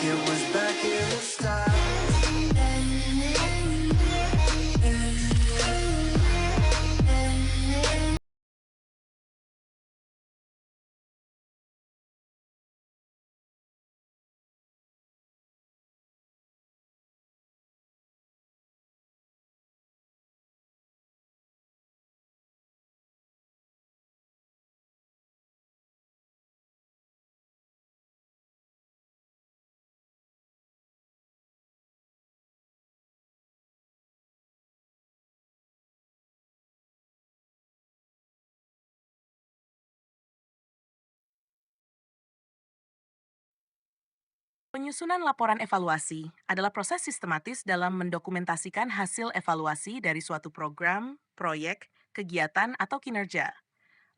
it was back in the style. Penyusunan laporan evaluasi adalah proses sistematis dalam mendokumentasikan hasil evaluasi dari suatu program, proyek, kegiatan, atau kinerja.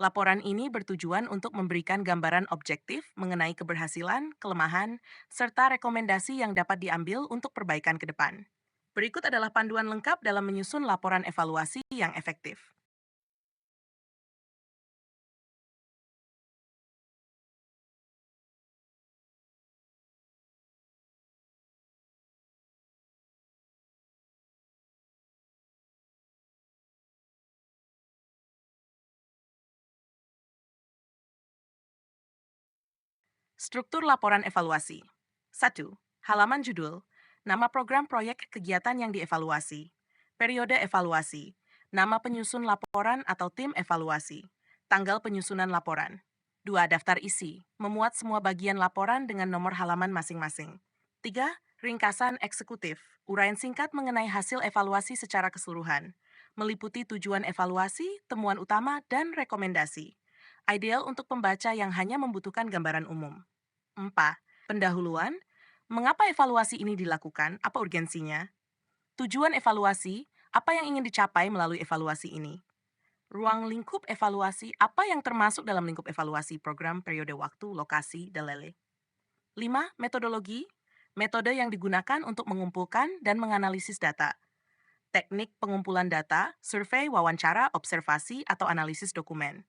Laporan ini bertujuan untuk memberikan gambaran objektif mengenai keberhasilan, kelemahan, serta rekomendasi yang dapat diambil untuk perbaikan ke depan. Berikut adalah panduan lengkap dalam menyusun laporan evaluasi yang efektif. Struktur laporan evaluasi. 1. Halaman judul, nama program proyek kegiatan yang dievaluasi. Periode evaluasi, nama penyusun laporan atau tim evaluasi. Tanggal penyusunan laporan. 2. Daftar isi, memuat semua bagian laporan dengan nomor halaman masing-masing. 3. Ringkasan eksekutif, uraian singkat mengenai hasil evaluasi secara keseluruhan. Meliputi tujuan evaluasi, temuan utama, dan rekomendasi. Ideal untuk pembaca yang hanya membutuhkan gambaran umum. 4. Pendahuluan. Mengapa evaluasi ini dilakukan? Apa urgensinya? Tujuan evaluasi. Apa yang ingin dicapai melalui evaluasi ini? Ruang lingkup evaluasi. Apa yang termasuk dalam lingkup evaluasi program, periode waktu, lokasi, dan lele? 5. Metodologi. Metode yang digunakan untuk mengumpulkan dan menganalisis data. Teknik pengumpulan data, survei, wawancara, observasi, atau analisis dokumen.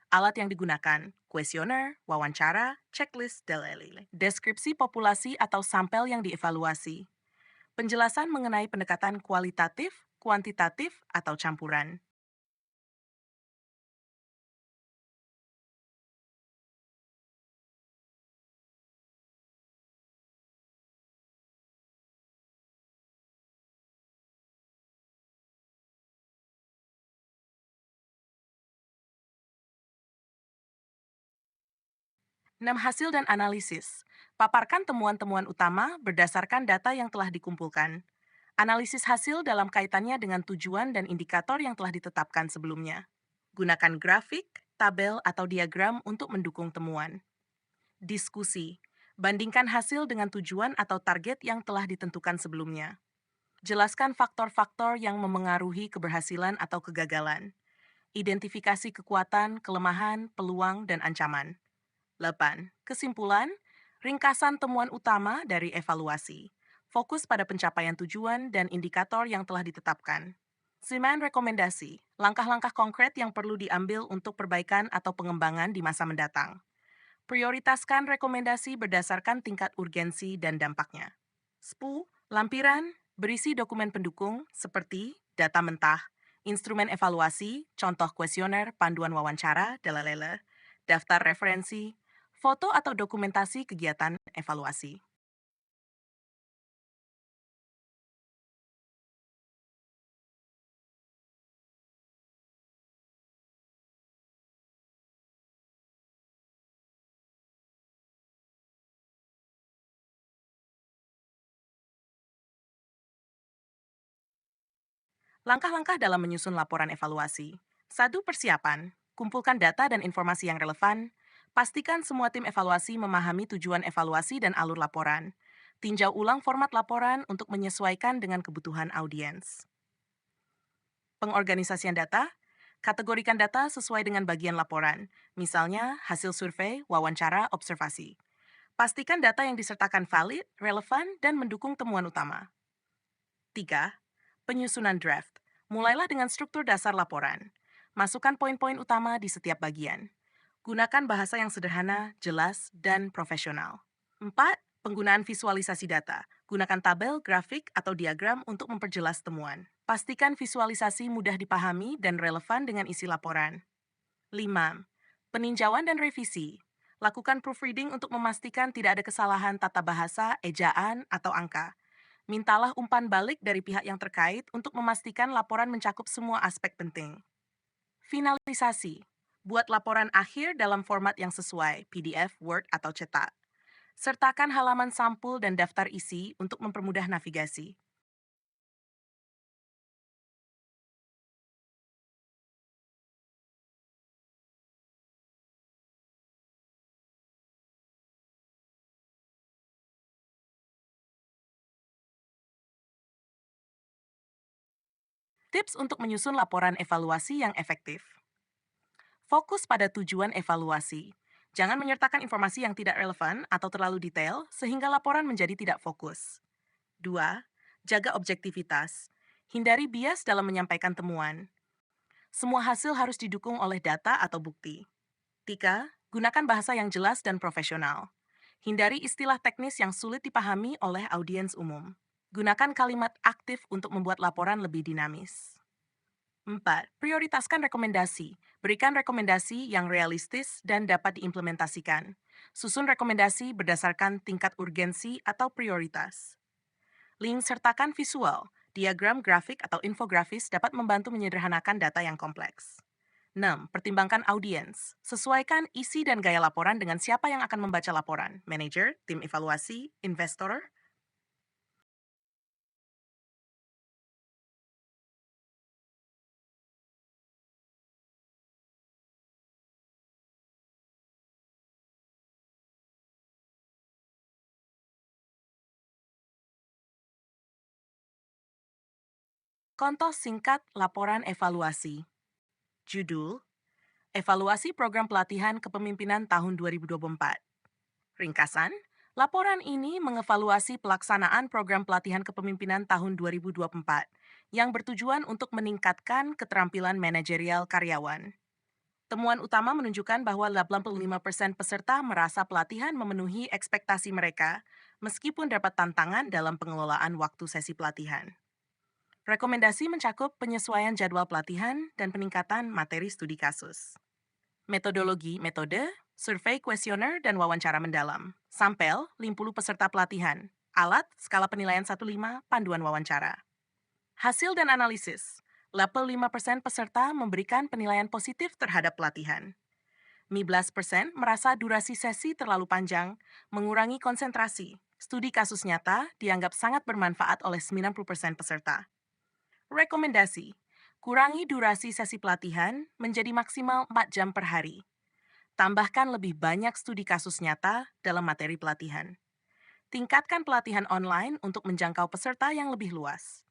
Alat yang digunakan, kuesioner, wawancara, checklist, dan lain-lain. Deskripsi populasi atau sampel yang dievaluasi. Penjelasan mengenai pendekatan kualitatif, kuantitatif, atau campuran. Hasil dan analisis. Paparkan temuan-temuan utama berdasarkan data yang telah dikumpulkan. Analisis hasil dalam kaitannya dengan tujuan dan indikator yang telah ditetapkan sebelumnya. Gunakan grafik, tabel, atau diagram untuk mendukung temuan. Diskusi. Bandingkan hasil dengan tujuan atau target yang telah ditentukan sebelumnya. Jelaskan faktor-faktor yang memengaruhi keberhasilan atau kegagalan. Identifikasi kekuatan, kelemahan, peluang, dan ancaman. 8. Kesimpulan, ringkasan temuan utama dari evaluasi. Fokus pada pencapaian tujuan dan indikator yang telah ditetapkan. 9. Rekomendasi, langkah-langkah konkret yang perlu diambil untuk perbaikan atau pengembangan di masa mendatang. Prioritaskan rekomendasi berdasarkan tingkat urgensi dan dampaknya. 10. Lampiran berisi dokumen pendukung seperti data mentah, instrumen evaluasi, contoh kuesioner, panduan wawancara, dalalala, daftar referensi, foto atau dokumentasi kegiatan evaluasi. Langkah-langkah dalam menyusun laporan evaluasi. 1. Persiapan. Kumpulkan data dan informasi yang relevan. Pastikan semua tim evaluasi memahami tujuan evaluasi dan alur laporan. Tinjau ulang format laporan untuk menyesuaikan dengan kebutuhan audiens. Pengorganisasian data. Kategorikan data sesuai dengan bagian laporan, misalnya hasil survei, wawancara, observasi. Pastikan data yang disertakan valid, relevan, dan mendukung temuan utama. 3. Penyusunan draft. Mulailah dengan struktur dasar laporan. Masukkan poin-poin utama di setiap bagian. Gunakan bahasa yang sederhana, jelas, dan profesional. 4. Penggunaan visualisasi data. Gunakan tabel, grafik, atau diagram untuk memperjelas temuan. Pastikan visualisasi mudah dipahami dan relevan dengan isi laporan. 5. Peninjauan dan revisi. Lakukan proofreading untuk memastikan tidak ada kesalahan tata bahasa, ejaan, atau angka. Mintalah umpan balik dari pihak yang terkait untuk memastikan laporan mencakup semua aspek penting. Finalisasi. Buat laporan akhir dalam format yang sesuai, PDF, Word, atau cetak. Sertakan halaman sampul dan daftar isi untuk mempermudah navigasi. Tips untuk menyusun laporan evaluasi yang efektif. Fokus pada tujuan evaluasi. Jangan menyertakan informasi yang tidak relevan atau terlalu detail sehingga laporan menjadi tidak fokus. 2. Jaga objektivitas. Hindari bias dalam menyampaikan temuan. Semua hasil harus didukung oleh data atau bukti. 3. Gunakan bahasa yang jelas dan profesional. Hindari istilah teknis yang sulit dipahami oleh audiens umum. Gunakan kalimat aktif untuk membuat laporan lebih dinamis. 4. Prioritaskan rekomendasi. Berikan rekomendasi yang realistis dan dapat diimplementasikan. Susun rekomendasi berdasarkan tingkat urgensi atau prioritas. Link sertakan visual. Diagram, grafik, atau infografis dapat membantu menyederhanakan data yang kompleks. 6. Pertimbangkan audiens. Sesuaikan isi dan gaya laporan dengan siapa yang akan membaca laporan. Manager, tim evaluasi, investor. Contoh singkat laporan evaluasi. Judul, Evaluasi Program Pelatihan Kepemimpinan tahun 2024. Ringkasan, laporan ini mengevaluasi pelaksanaan program pelatihan kepemimpinan tahun 2024 yang bertujuan untuk meningkatkan keterampilan manajerial karyawan. Temuan utama menunjukkan bahwa 85% peserta merasa pelatihan memenuhi ekspektasi mereka, meskipun dapat tantangan dalam pengelolaan waktu sesi pelatihan. Rekomendasi mencakup penyesuaian jadwal pelatihan dan peningkatan materi studi kasus. Metode, survei kuesioner dan wawancara mendalam. Sampel, 50 peserta pelatihan. Alat, skala penilaian 1-5, panduan wawancara. Hasil dan analisis. Level 5% peserta memberikan penilaian positif terhadap pelatihan. 15% merasa durasi sesi terlalu panjang, mengurangi konsentrasi. Studi kasus nyata dianggap sangat bermanfaat oleh 90% peserta. Rekomendasi. Kurangi durasi sesi pelatihan menjadi maksimal 4 jam per hari. Tambahkan lebih banyak studi kasus nyata dalam materi pelatihan. Tingkatkan pelatihan online untuk menjangkau peserta yang lebih luas.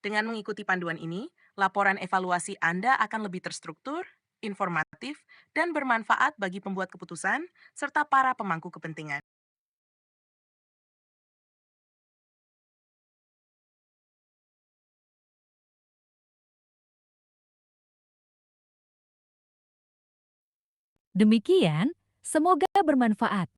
Dengan mengikuti panduan ini, laporan evaluasi Anda akan lebih terstruktur, informatif, dan bermanfaat bagi pembuat keputusan serta para pemangku kepentingan. Demikian, semoga bermanfaat.